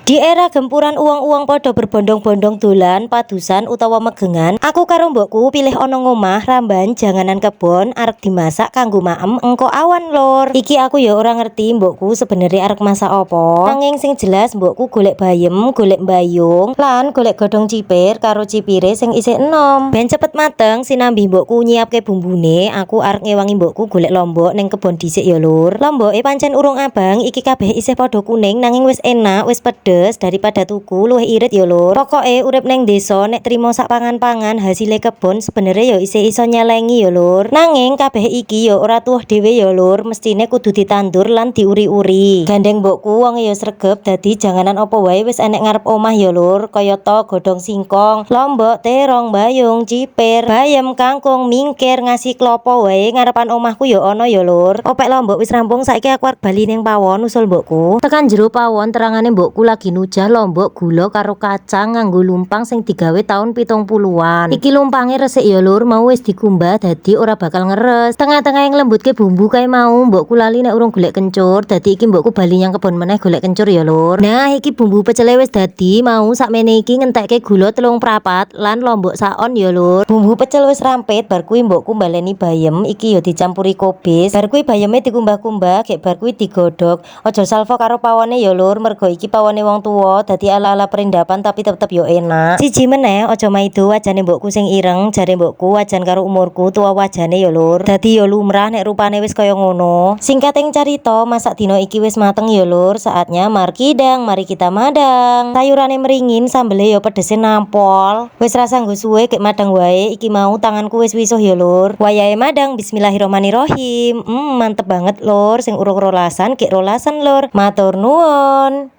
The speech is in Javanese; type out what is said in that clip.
Di era gempuran uang-uang podo berbondong-bondong dolan, padusan utawa megengan, aku karo mbokku pilih ana ngomah ramban janganan kebon arek dimasak kanggo maem engko awan lur. Iki aku ya ora ngerti mbokku sebenarnya arek masak apa. Nanging sing jelas mbokku golek bayem, golek mbayung, lan golek godhong cipir karo cipire sing isih enom. Ben cepet mateng sinambi mbokku nyiapke bumbune, aku arek ngewangi mbokku golek lombok ning kebon dhisik ya lur. Lomboke pancen urung abang, iki kabeh isih padha kuning nanging wis enak, wis pedes daripada tuku luwih irit ya lur. Pokoke urip neng desa nek trimo sak pangan-pangan hasile kebon sebenarnya ya isih iso nyelengi ya lur. Nanging kabeh iki ya ora tuh dhewe ya lur, mestine kudu ditandur lan diuri-uri. Gandeng mbokku wong ya sregep dadi janganan apa wae wis enek ngarep omah ya lur, kayata godhong singkong, lombok, terong, bayung, cipir, bayem, kangkung, mingkir, ngasih klopo wae ngarepan omahku ya ana ya lur. Opek lombok wis rampung, saiki aku arep bali ning pawon usul mbokku. Tekan jero pawon terangane mbokku lagi nujah lombok gula karo kacang nganggo lumpang sing digawe tahun 70-an. Iki lumpange resik ya lur, mau wis dikumbah dadi ora bakal ngeres. Tengah-tengah yang lembutke bumbu kae mau mbokku lali nek urung golek kencur, dadi iki mbokku bali nyang kebon meneh golek kencur ya lur. Nah, iki bumbu pecele wis dadi, mau sakmene iki ngentekke gula 3 prapat lan lombok saon ya lur. Bumbu pecel wis rampet, bar kuwi mbokku baleni bayem, iki ya dicampuri kobis. Bar kuwi bayeme dikumbah-kumbah, gek bar kuwi digodhog. Aja salvo karo pawone ya lur, mergo iki pawone wong tuwa dadi ala-ala perindapan tapi tetep yo enak. Siji meneh aja maido wajane mbokku sing ireng, jare mbokku wajan karo umurku tua wajane ya lur. Dadi yo lumrah nek rupane wis kaya ngono. Singkating carita, masak dino iki wis mateng ya lur, saatnya markidang, mari kita madang. Sayurane meringin, sambele yo pedese nampol. Wis rasa nggo suwe gek madang wae, iki mau tanganku wis wisuh ya lur. Wayahe madang, bismillahirrahmanirrahim. Mantep banget lur, sing urung rolasan gek rolasan lur. Matur nuwun.